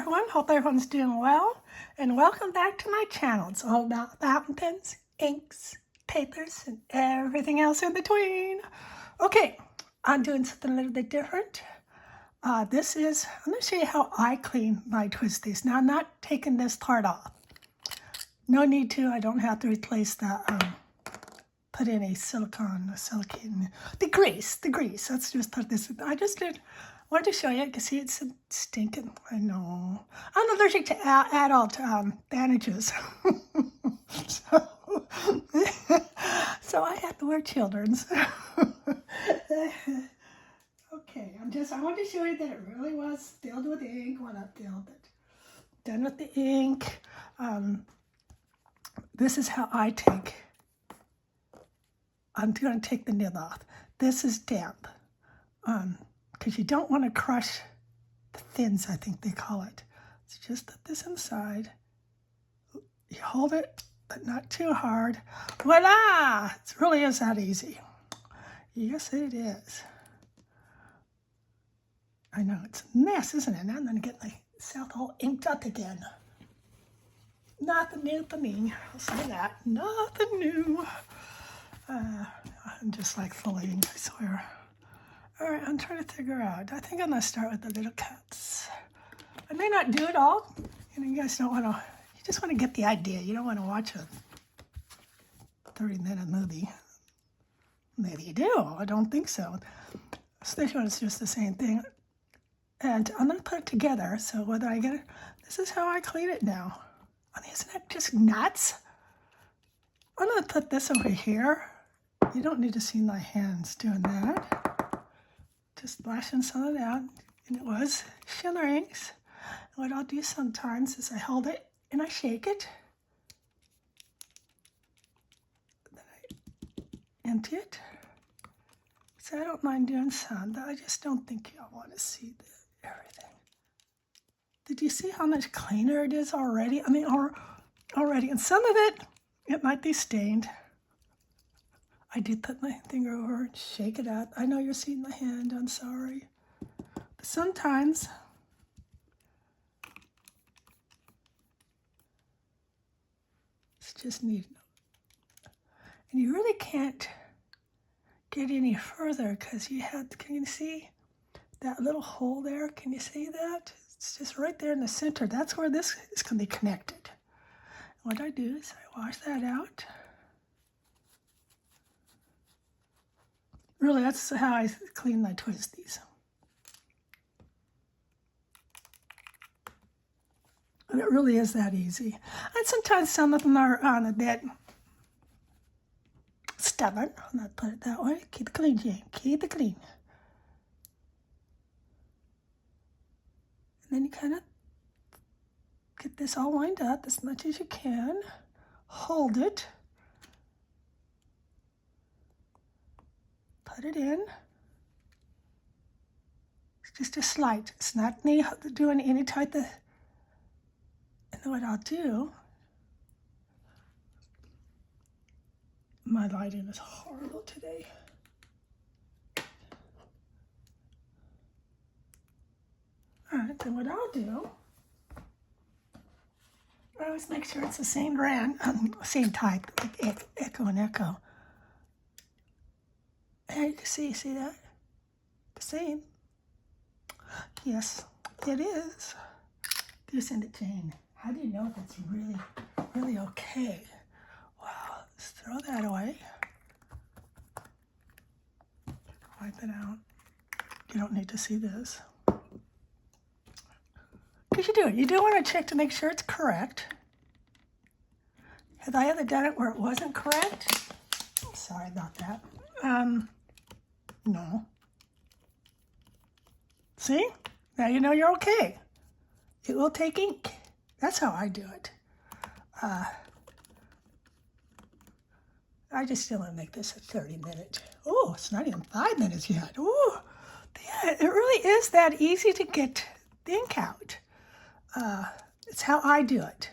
everyone. Hope everyone's doing well. And welcome back to my channel. It's all about fountain pens, inks, papers, and everything else in between. Okay, I'm doing something a little bit different. I'm going to show you how I clean my Twsbis. Now, I'm not taking this part off. No need to. I don't have to replace the, put in a silicone, the grease. Let's just put this in. Wanted to show you. You can see it's stinking. I know. I'm allergic to adult bandages. so I have to wear children's. Okay, I wanted to show you that it really was filled with ink. Well, not filled, but done with the ink. This is how I take. I'm going to take the nib off. This is damp. Because you don't want to crush the fins, I think they call it. So just put this inside. You hold it, but not too hard. Voila! It really is that easy. Yes, it is. I know, it's a mess, isn't it? Now I'm going to get myself all inked up again. Nothing new for me. I'll say that. Nothing new. I'm just like full of ink, I swear. All right, I'm trying to figure out. I think I'm going to start with the little cuts. I may not do it all. You guys don't want to, you just want to get the idea. You don't want to watch a 30-minute movie. Maybe you do. I don't think so. Especially when it's just the same thing. And I'm going to put it together. So whether I get it, this is how I clean it now. I mean, isn't that just nuts? I'm going to put this over here. You don't need to see my hands doing that. Just splashing some of that, and it was shimmer inks. And what I'll do sometimes is I hold it and I shake it. Then I empty it. So I don't mind doing some, but I just don't think y'all want to see everything. Did you see how much cleaner it is already? I mean, already, and some of it might be stained. I did put my finger over and shake it up. I know you're seeing my hand, I'm sorry. But sometimes it's just neat. And you really can't get any further because can you see that little hole there? Can you see that? It's just right there in the center. That's where this is going to be connected. And what I do is I wash that out. Really, that's how I clean my Twsbis. And it really is that easy. And sometimes some of them are a bit stubborn. I'll not put it that way. Keep it clean, Jane. Keep it clean. And then you kind of get this all lined up as much as you can. Hold it. Put it in. It's just a slight. It's not me doing any type of, and then what I'll do, my lighting is horrible today. All right, then what I'll do, I always make sure it's the same brand, same type, like Echo and Echo. And you can see that? The same. Yes, it is. Do send it, Jane. How do you know if it's really, really okay? Wow, let's throw that away. Wipe it out. You don't need to see this. Because you do want to check to make sure it's correct. Have I ever done it where it wasn't correct? Sorry about that. No. See? Now you know you're okay. It will take ink. That's how I do it. I just still want to make this a 30-minute. Oh, it's not even 5 minutes yet. Oh, yeah, it really is that easy to get the ink out. It's how I do it.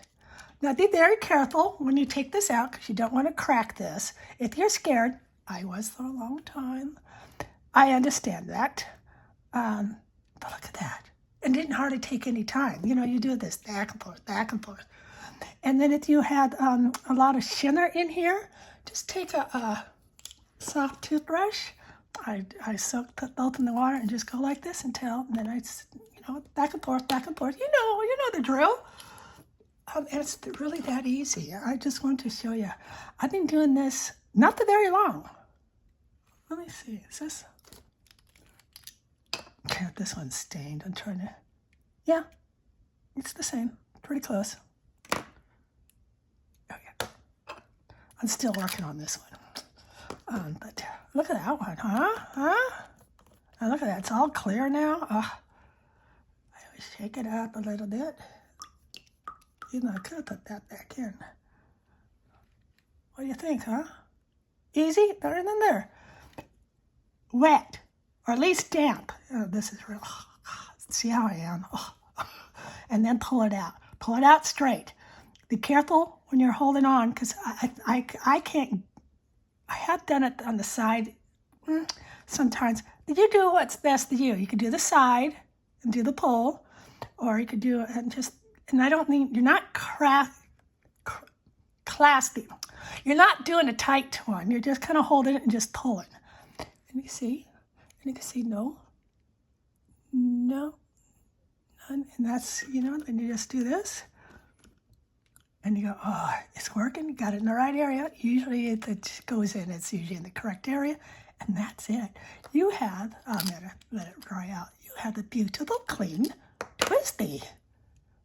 Now be very careful when you take this out because you don't want to crack this. If you're scared, I was for a long time. I understand that. But look at that. and didn't hardly take any time. You know, you do this back and forth, back and forth. And then if you had a lot of shimmer in here, just take a soft toothbrush. I soak both in the water and just go like this until, and then back and forth, back and forth. You know the drill. And it's really that easy. I just wanted to show you. I've been doing this not that very long. Let me see. Is this? Okay, this one's stained. I'm trying to. Yeah, it's the same. Pretty close. Okay. I'm still working on this one. But look at that one, huh? And look at that. It's all clear now. I always shake it up a little bit. Even though I could have put that back in. What do you think, huh? Easy? Better than there. Wet, or at least damp. Oh, this is real. See how I am. Oh. And then pull it out. Pull it out straight. Be careful when you're holding on, because I can't. I have done it on the side sometimes. You do what's best for you. You could do the side and do the pull, or you could do it and just. And I don't mean, you're not clasping. You're not doing a tight one. You're just kind of holding it and just pulling. And you see? And you can see no, none. And that's, then you just do this. And you go, oh, it's working. You got it in the right area. Usually it goes in. It's usually in the correct area. And that's it. You have, I'm going to let it dry out. You have the beautiful, clean Twsbi.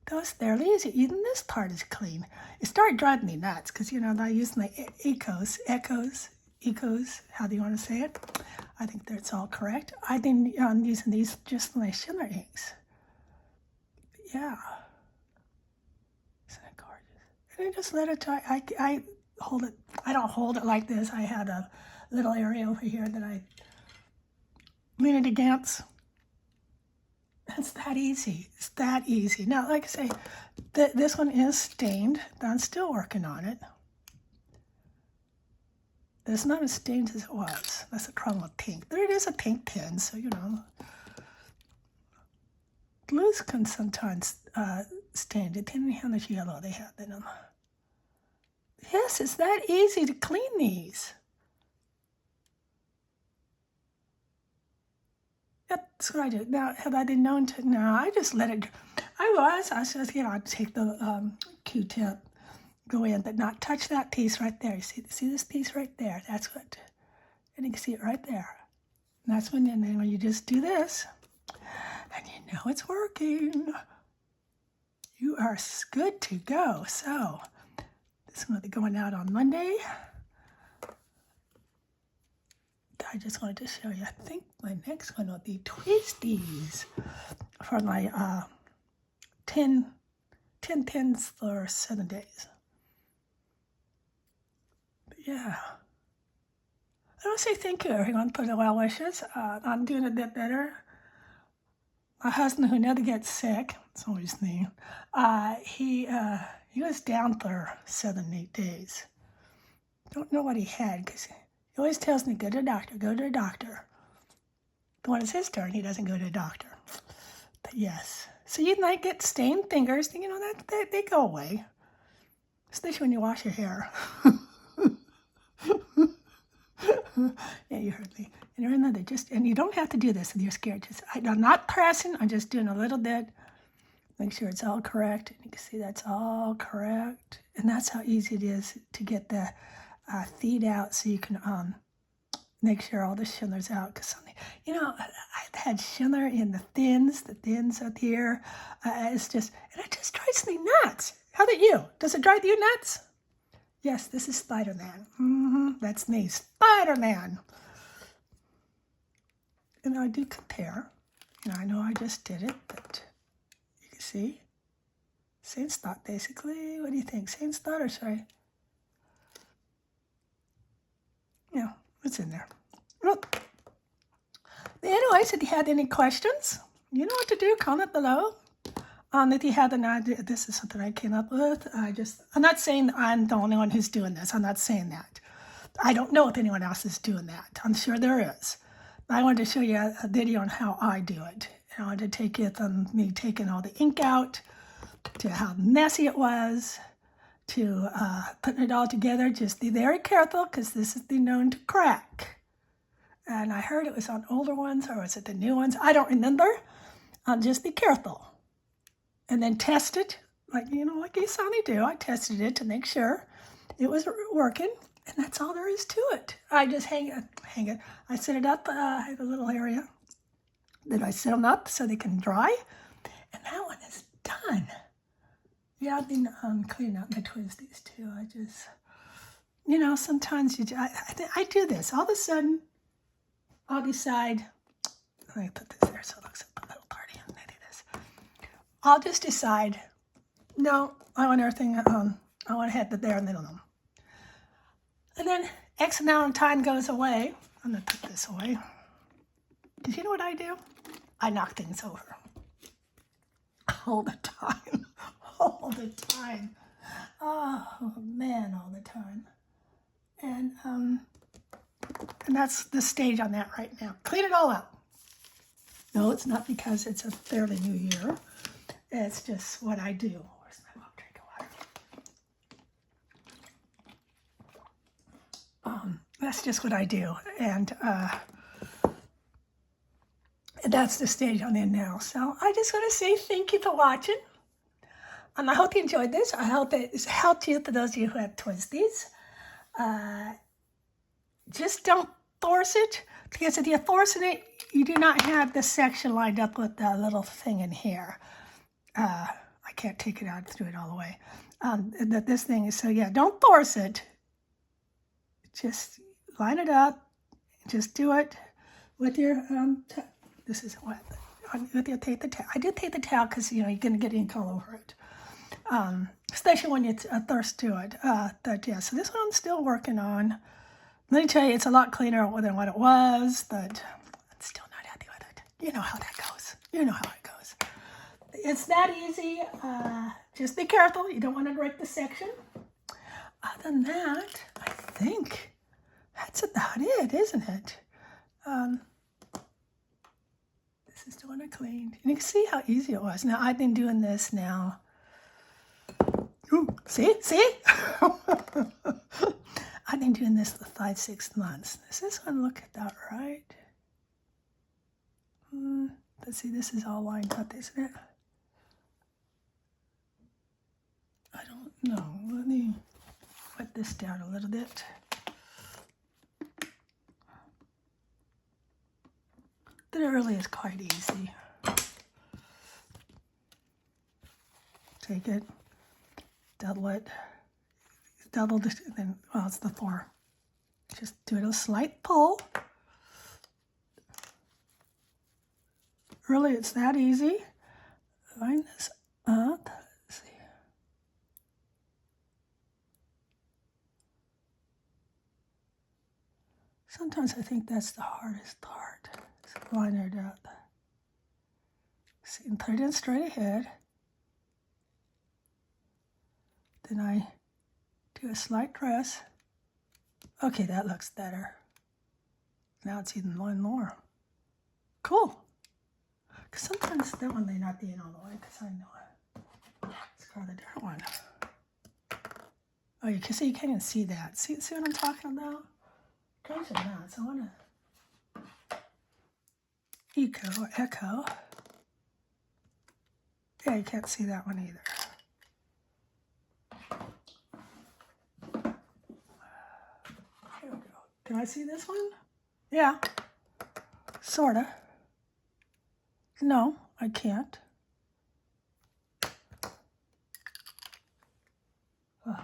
Those fairly easy. Even this part is clean. It started driving me nuts because, I use my ecos, how do you want to say it? I think that's all correct. I've been using these just for my shimmer inks. Yeah. Isn't it gorgeous? And I just let it dry. I hold it. I don't hold it like this. I had a little area over here that I lean it against. It's that easy. It's that easy. Now, like I say, this one is stained. I'm still working on it. It's not as stained as it was. That's a crumb of pink. There it is, a pink pen, so Blues can sometimes stain, depending on how much yellow they have in them. Yes, it's that easy to clean these. That's what I do. Now, have I been known to? No, I just let it. I was just, I'd take the Q-tip, go in, but not touch that piece right there. You see this piece right there? That's what, and you can see it right there. And that's when you just do this, and you know it's working. You are good to go. So, this is going to be going out on Monday. I just wanted to show you. I think my next one will be Twsbis for my 10 pins for 7 days. But yeah. I want to say thank you, everyone, for the well wishes. I'm doing a bit better. My husband, who never gets sick, it's always me, he was down for 7-8 days. Don't know what he had, because he always tells me, go to the doctor, go to the doctor. But when it's his turn, he doesn't go to the doctor. But yes. So you might get stained fingers, that they go away. Especially when you wash your hair. Yeah, you heard me. And remember, and you don't have to do this if you're scared. I'm not pressing, I'm just doing a little bit. Make sure it's all correct. And you can see that's all correct. And that's how easy it is to get the feed out, so you can make sure all the shimmer's out. Because I've had shimmer in the thins up here. And it just drives me nuts. How about you? Does it drive you nuts? Yes, this is Spider-Man. That's me, Spider-Man. And I do compare. I know I just did it, but you can see. Same spot, basically. What do you think? Same spot, or sorry? Yeah, it's in there. Look. Anyways, if you had any questions, you know what to do. Comment below. If you had an idea, this is something I came up with. I'm not saying I'm the only one who's doing this. I'm not saying that. I don't know if anyone else is doing that. I'm sure there is. I wanted to show you a video on how I do it. You know, to take it on me taking all the ink out, to how messy it was, to putting it all together. Just be very careful because this is known to crack. And I heard it was on older ones, or was it the new ones? I don't remember. Just be careful. And then test it, like, you know, like you saw me do. I tested it to make sure it was working, and that's all there is to it. I just hang it. I set it up, I have a little area that I set them up so they can dry, and that one is done. Yeah, I've been cleaning out my Twsbi's too. I just, you know, sometimes I do this. All of a sudden, I'll decide, let me put this there so it looks a little party. I do this. I'll just decide, no, I want everything, I want to have it there in the middle of them. And then X amount of time goes away. I'm going to put this away. Because you know what I do? I knock things over. All the time. All the time. Oh, man, all the time. And that's the stage on that right now. Clean it all up. No, it's not because it's a fairly new year. It's just what I do. Where's my drink of water? That's just what I do. And that's the stage I'm in now. So I just want to say thank you for watching. I hope you enjoyed this. I hope it's helped you, for those of you who have Twsbi's. Just don't force it, because if you're forcing it, you do not have the section lined up with the little thing in here. I can't take it out through it all the way. This thing is, so yeah, don't force it. Just line it up. Just do it with your, this isn't wet, with your tape the towel. I do tape the towel because, you know, you're going to get ink all over it. Especially when you thirst to it. But yeah, so this one I'm still working on. Let me tell you, it's a lot cleaner than what it was, but I'm still not happy with it. You know how that goes. You know how it goes. It's that easy. Just be careful. You don't want to break the section. Other than that, I think that's about it, isn't it? This is the one I cleaned. And you can see how easy it was. Now, I've been doing this now. Ooh, see? I've been doing this for 5-6 months. Does this one look about right? Let's see, this is all lined up, isn't it? I don't know. Let me wet this down a little bit. But it really is quite easy. Take it, double it. Double this, and then, well, it's the 4. Just do it a slight pull. Really, it's that easy. Line this up. Let's see. Sometimes I think that's the hardest part. So line it up. See, and put it in straight ahead. Then I do a slight press. Okay, that looks better. Now it's even one more. Cool. Because sometimes that one may not be in all the way, because I know it. Let's try the different one. Oh, you can see, you can't even see that. See what I'm talking about? Goes or not. So I want to echo. Yeah, you can't see that one either. Can I see this one? Yeah. Sorta. No, I can't. I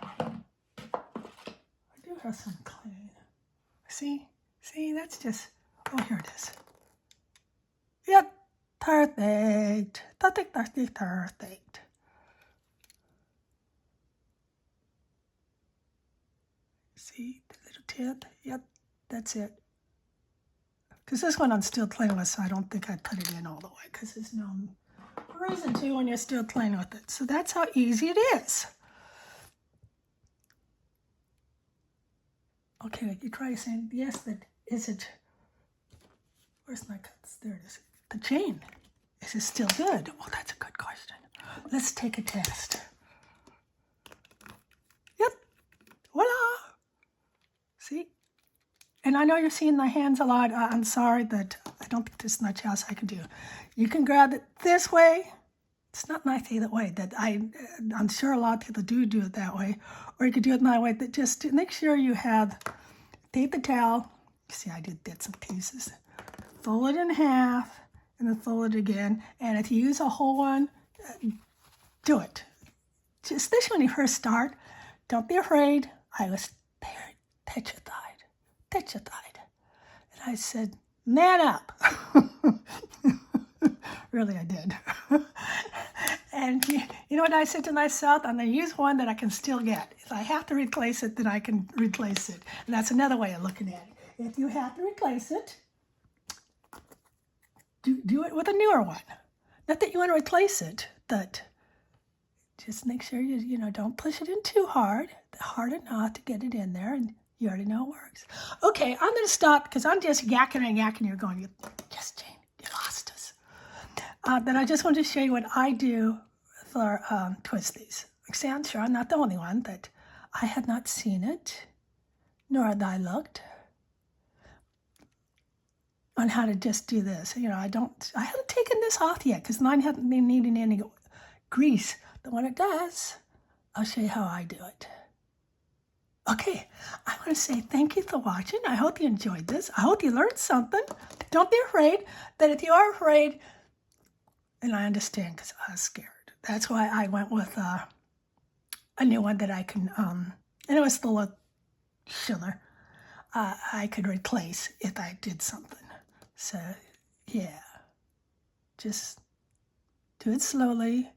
do have some clean. See, that's just, oh, here it is. Yep, perfect. Perfect. See, the little tip, yep. That's it. Because this one I'm still playing with, so I don't think I'd put it in all the way, because there's no reason to when you're still playing with it. So that's how easy it is. Okay, you try saying, yes, but is it, where's my cuts? There it is. The chain. Is it still good? Oh, that's a good question. Let's take a test. Yep. Voila. See? And I know you're seeing my hands a lot. I'm sorry that I don't think there's much else I can do. You can grab it this way. It's not my favorite way. I'm sure a lot of people do it that way. Or you could do it my way. That just make sure you have paper towel. See, I did some pieces. Fold it in half and then fold it again. And if you use a whole one, do it. Especially when you first start. Don't be afraid. I was petrified. And I said, man up. Really, I did. And you know what I said to myself? I'm going to use one that I can still get. If I have to replace it, then I can replace it. And that's another way of looking at it. If you have to replace it, do it with a newer one. Not that you want to replace it, but just make sure you don't push it in too hard enough to get it in there, and you already know it works. Okay, I'm going to stop because I'm just yakking and yakking. You're going, yes, Jane, you lost us. Then I just wanted to show you what I do for Twsbi's. I'm sure I'm not the only one, but I had not seen it, nor had I looked on how to just do this. I haven't taken this off yet because mine hasn't been needing any grease. But when it does, I'll show you how I do it. Okay, I want to say thank you for watching. I hope you enjoyed this. I hope you learned something. Don't be afraid. That if you are afraid, and I understand because I was scared. That's why I went with a new one that I can, and it was still a shimmer. I could replace if I did something. So, yeah. Just do it slowly.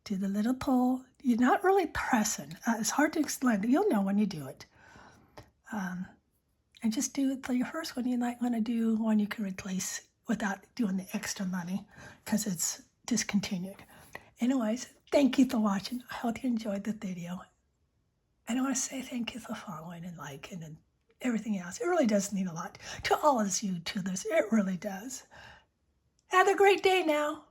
Do the little pull. You're not really pressing. It's hard to explain, but you'll know when you do it. And just do it for your first one. You might want to do one you can replace without doing the extra money because it's discontinued. Anyways, thank you for watching. I hope you enjoyed the video. And I want to say thank you for following and liking and everything else. It really does mean a lot to all of us YouTubers. It really does. Have a great day now.